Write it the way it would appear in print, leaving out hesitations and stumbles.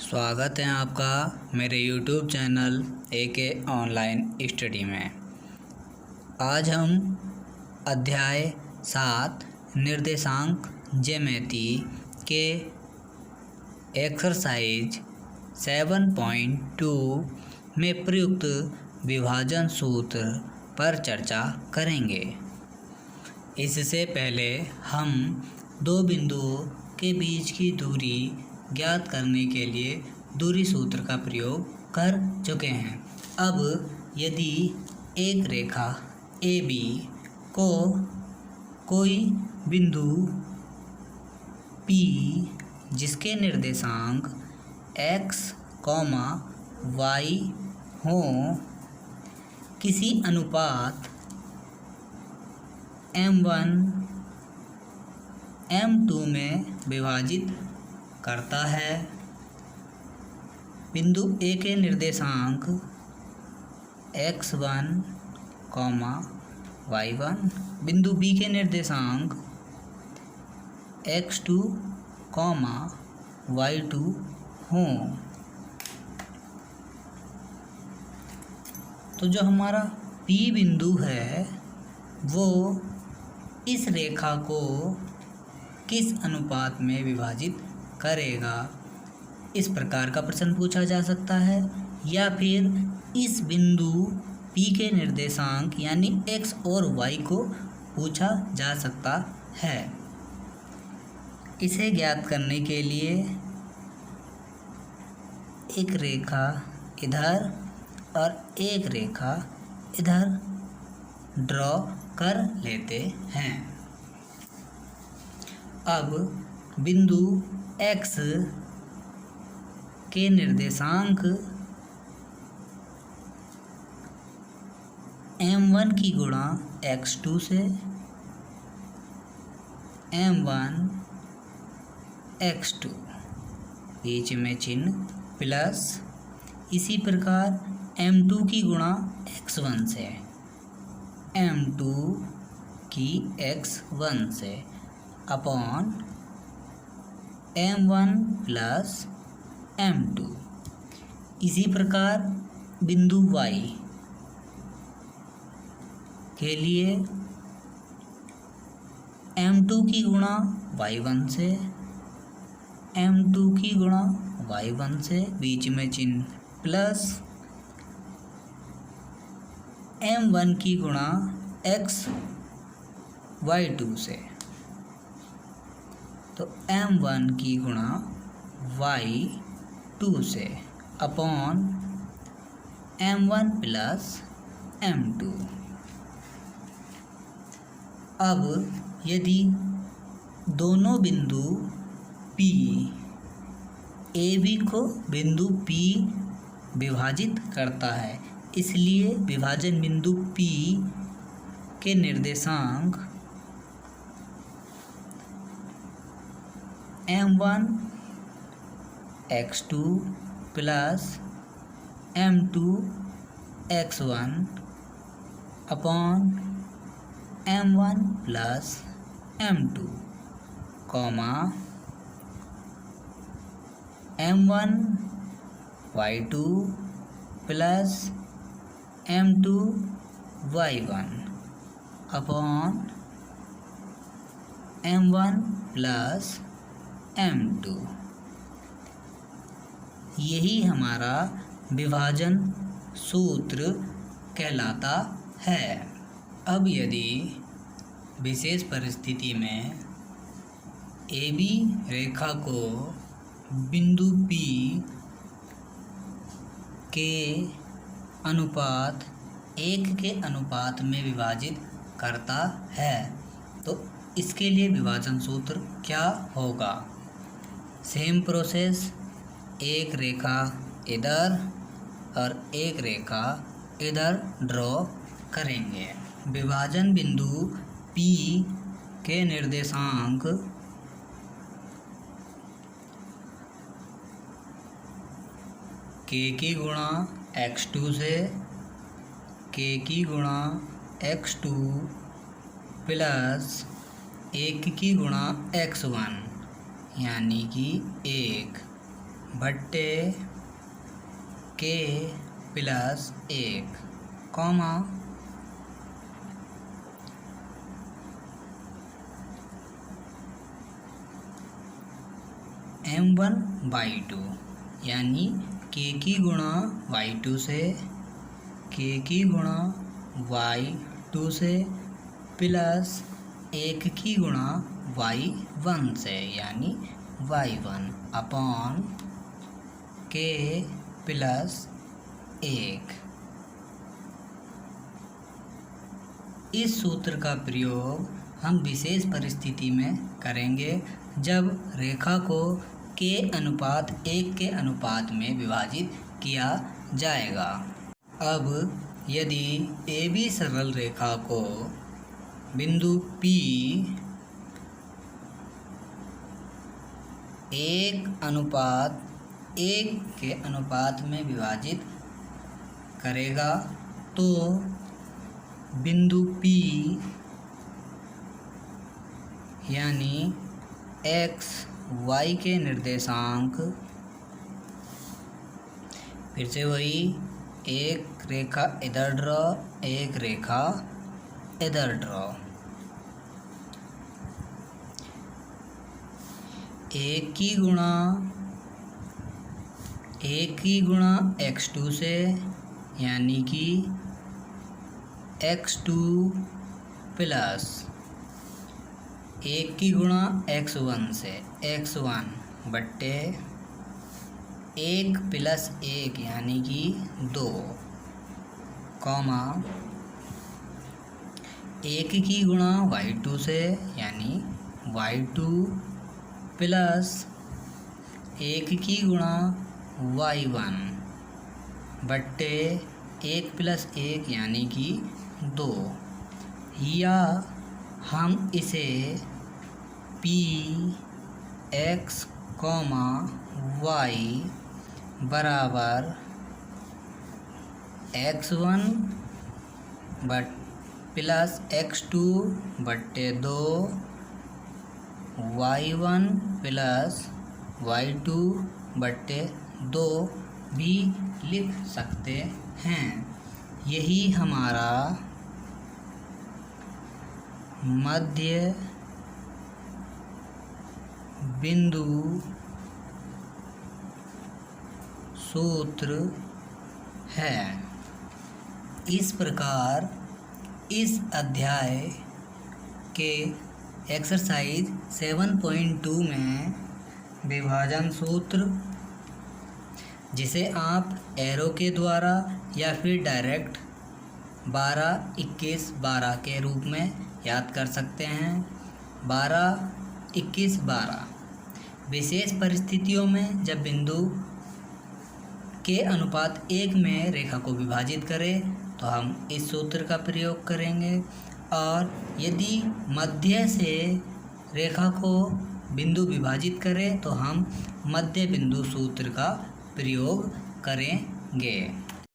स्वागत है आपका मेरे YouTube channel AK online study में। आज हम अध्याय 7 निर्देशांक ज्यामिति के एक्सरसाइज 7.2 में प्रयुक्त विभाजन सूत्र पर चर्चा करेंगे। इससे पहले हम दो बिंदुओं के बीच की दूरी ज्ञात करने के लिए दूरी सूत्र का प्रयोग कर चुके हैं। अब यदि एक रेखा AB को कोई बिंदु P जिसके निर्देशांक x, y हों किसी अनुपात m1 m2 में विभाजित करता है। बिंदु A के निर्देशांक x1, y1, बिंदु B के निर्देशांक x2, y2 हों तो जो हमारा P बिंदु है वो इस रेखा को किस अनुपात में विभाजित करेगा, इस प्रकार का प्रश्न पूछा जा सकता है। या फिर इस बिंदु P के निर्देशांक यानी x और y को पूछा जा सकता है। इसे ज्ञात करने के लिए एक रेखा इधर और एक रेखा इधर ड्रॉ कर लेते हैं। अब बिंदु x के निर्देशांक m1 की गुणा x2 से m1 x2 बीच में चिन्ह प्लस, इसी प्रकार m2 की गुणा x1 से m2 की x1 से अपॉन m1 प्लस m2। इसी प्रकार बिंदु y के लिए m2 की गुणा y1 से m2 की गुणा y1 से बीच में चिन्ह प्लस m1 की गुणा x y2 से, तो m1 की गुणा y2 से अपॉन m1 प्लस m2। अब यदि दोनों बिंदु P AB को बिंदु P विभाजित करता है, इसलिए विभाजन बिंदु P के निर्देशांक m1 x2 plus m2 x1 upon m1 plus m2 m1 y2 plus m2 y1 upon m1 plus m2। यही हमारा विभाजन सूत्र कहलाता है। अब यदि विशेष परिस्थिति में AB रेखा को बिंदु P के अनुपात 1 के अनुपात में विभाजित करता है तो इसके लिए विभाजन सूत्र क्या होगा। सेम प्रोसेस, एक रेखा इधर और एक रेखा इधर ड्रॉ करेंगे। विभाजन बिंदु P के निर्देशांक k की गुणा x2 से k की गुणा x2 प्लस 1 की गुणा x1 यानी कि 1 बट्टे के प्लस 1 कॉमा m1/2 यानी k की गुणा y2 से k की गुणा y2 से प्लस 1 की गुणा y1 से यानी y1 अपॉन k प्लस 1। इस सूत्र का प्रयोग हम विशेष परिस्थिति में करेंगे जब रेखा को k अनुपात 1 के अनुपात में विभाजित किया जाएगा। अब यदि AB सरल रेखा को बिंदु P 1:1 के अनुपात में विभाजित करेगा तो बिंदु P यानी x y के निर्देशांक, फिर से वही एक रेखा इधर ड्रॉ, एक रेखा इधर ड्रॉ, 1 की गुणा x2 से यानी कि x2 प्लस 1 की गुणा x1 से x1 बट्टे 1 प्लस 1 यानी कि 2 कॉमा 1 की गुणा y2 से यानी y2 प्लस 1 की गुणा y1 बट्टे 1 प्लस 1 यानी कि 2, या हम इसे p x, y बराबर x1 प्लस x2 बट्टे 2 y1 प्लस y2 बट्टे 2 भी लिख सकते हैं। यही हमारा मध्य बिंदु सूत्र है। इस प्रकार इस अध्याय के एक्सरसाइज 7.2 में विभाजन सूत्र, जिसे आप एरो के द्वारा या फिर डायरेक्ट 12, 21, 12 के रूप में याद कर सकते हैं। 12, 21, 12 विशेष परिस्थितियों में जब बिंदु के अनुपात 1 में रेखा को विभाजित करें तो हम इस सूत्र का प्रयोग करेंगे, और यदि मध्य से रेखा को बिंदु विभाजित करें तो हम मध्य बिंदु सूत्र का प्रयोग करेंगे।